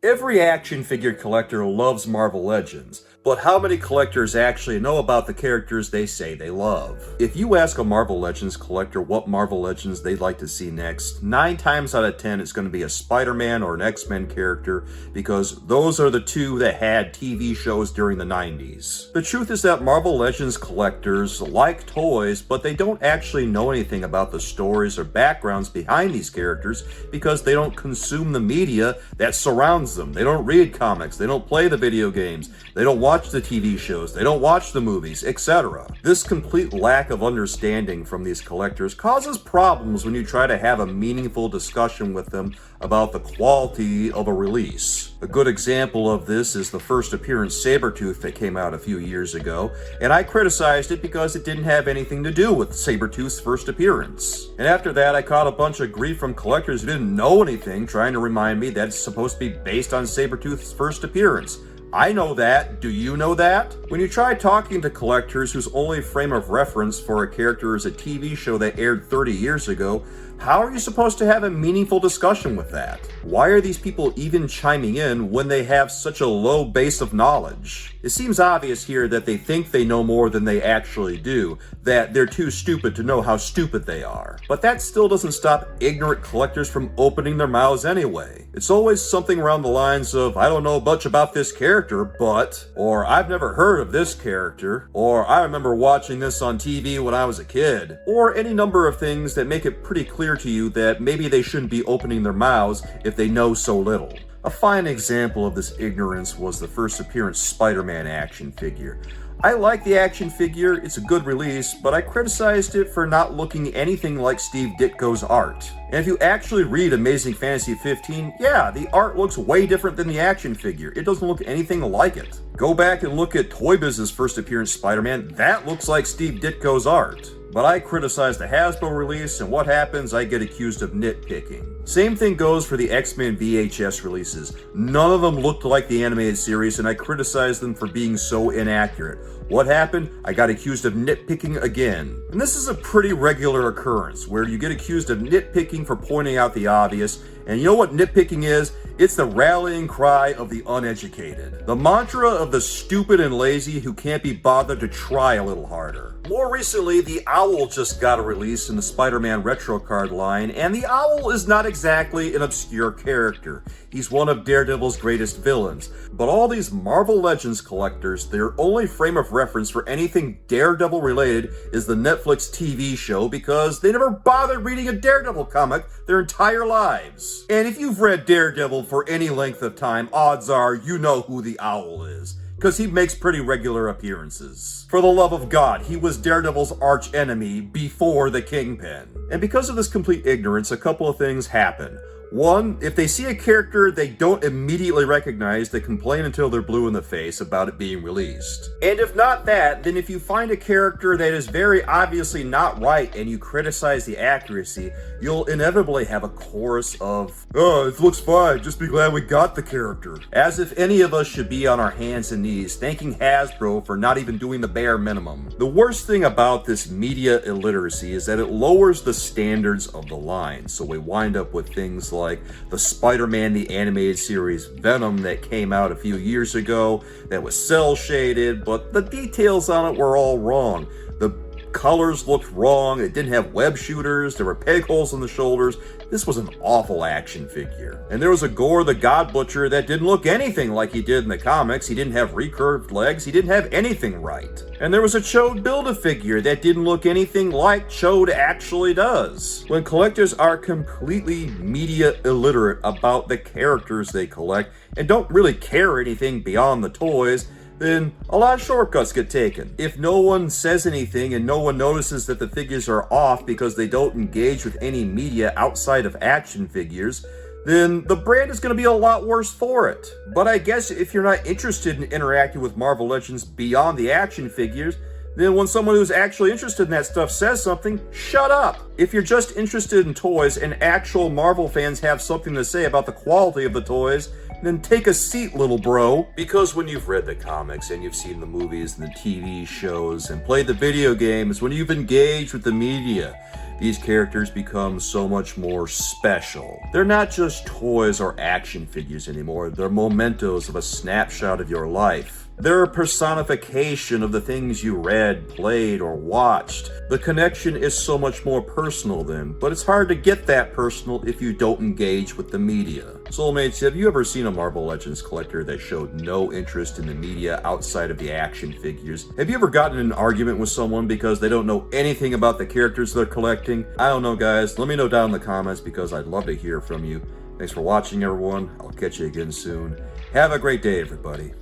Every action figure collector loves Marvel Legends, but how many collectors actually know about the characters they say they love? If you ask a Marvel Legends collector what Marvel Legends they'd like to see next, 9 times out of 10 it's going to be a Spider-Man or an X-Men character, because those are the two that had TV shows during the 90s. The truth is that Marvel Legends collectors like toys, but they don't actually know anything about the stories or backgrounds behind these characters because they don't consume the media that surrounds them. They don't read comics, they don't play the video games, they don't watch the TV shows, they don't watch the movies, etc. This complete lack of understanding from these collectors causes problems when you try to have a meaningful discussion with them about the quality of a release. A good example of this is the first appearance Sabretooth that came out a few years ago, and I criticized it because it didn't have anything to do with Sabretooth's first appearance. And after that, I caught a bunch of grief from collectors who didn't know anything, trying to remind me that it's supposed to be based on Sabretooth's first appearance. I know that. Do you know that? When you try talking to collectors whose only frame of reference for a character is a TV show that aired 30 years ago, how are you supposed to have a meaningful discussion with that? Why are these people even chiming in when they have such a low base of knowledge? It seems obvious here that they think they know more than they actually do, that they're too stupid to know how stupid they are. But that still doesn't stop ignorant collectors from opening their mouths anyway. It's always something around the lines of, I don't know much about this character, but, or I've never heard of this character, or I remember watching this on TV when I was a kid, or any number of things that make it pretty clear to you that maybe they shouldn't be opening their mouths if they know so little. A fine example of this ignorance was the first appearance Spider-Man action figure. I like the action figure, it's a good release, but I criticized it for not looking anything like Steve Ditko's art. And if you actually read Amazing Fantasy 15, yeah, the art looks way different than the action figure. It doesn't look anything like it. Go back and look at Toy Biz's first appearance Spider-Man, that looks like Steve Ditko's art. But I criticize the Hasbro release, and what happens? I get accused of nitpicking. Same thing goes for the X-Men VHS releases. None of them looked like the animated series, and I criticized them for being so inaccurate. What happened? I got accused of nitpicking again. And this is a pretty regular occurrence, where you get accused of nitpicking for pointing out the obvious, and you know what nitpicking is? It's the rallying cry of the uneducated. The mantra of the stupid and lazy who can't be bothered to try a little harder. More recently, the Owl just got a release in the Spider-Man retro card line, and the Owl is not exactly an obscure character. He's one of Daredevil's greatest villains. But all these Marvel Legends collectors, their only frame of reference for anything Daredevil related is the Netflix TV show because they never bothered reading a Daredevil comic their entire lives. And if you've read Daredevil for any length of time, odds are you know who the Owl is, because he makes pretty regular appearances. For the love of God, he was Daredevil's arch enemy before the Kingpin. And because of this complete ignorance, a couple of things happen. One, if they see a character they don't immediately recognize, they complain until they're blue in the face about it being released. And if not that, then if you find a character that is very obviously not right and you criticize the accuracy, you'll inevitably have a chorus of, "Oh, it looks fine, just be glad we got the character." As if any of us should be on our hands and knees thanking Hasbro for not even doing the bare minimum. The worst thing about this media illiteracy is that it lowers the standards of the line, so we wind up with things like the Spider-Man the Animated Series Venom that came out a few years ago that was cel-shaded, but the details on it were all wrong. The colors looked wrong, it didn't have web shooters, there were peg holes in the shoulders. This was an awful action figure. And there was a Gore the God Butcher that didn't look anything like he did in the comics. He didn't have recurved legs, he didn't have anything right. And there was a Chode Build-A-Figure that didn't look anything like Chode actually does. When collectors are completely media illiterate about the characters they collect and don't really care anything beyond the toys, then a lot of shortcuts get taken. If no one says anything and no one notices that the figures are off because they don't engage with any media outside of action figures, then the brand is going to be a lot worse for it. But I guess if you're not interested in interacting with Marvel Legends beyond the action figures, then when someone who's actually interested in that stuff says something, shut up. If you're just interested in toys and actual Marvel fans have something to say about the quality of the toys, then take a seat, little bro. Because when you've read the comics and you've seen the movies and the TV shows and played the video games, when you've engaged with the media, these characters become so much more special. They're not just toys or action figures anymore, they're mementos of a snapshot of your life. They're a personification of the things you read, played, or watched. The connection is so much more personal then, but it's hard to get that personal if you don't engage with the media. Soulmates, have you ever seen a Marvel Legends collector that showed no interest in the media outside of the action figures? Have you ever gotten in an argument with someone because they don't know anything about the characters they're collecting? I don't know, guys. Let me know down in the comments because I'd love to hear from you. Thanks for watching, everyone. I'll catch you again soon. Have a great day, everybody.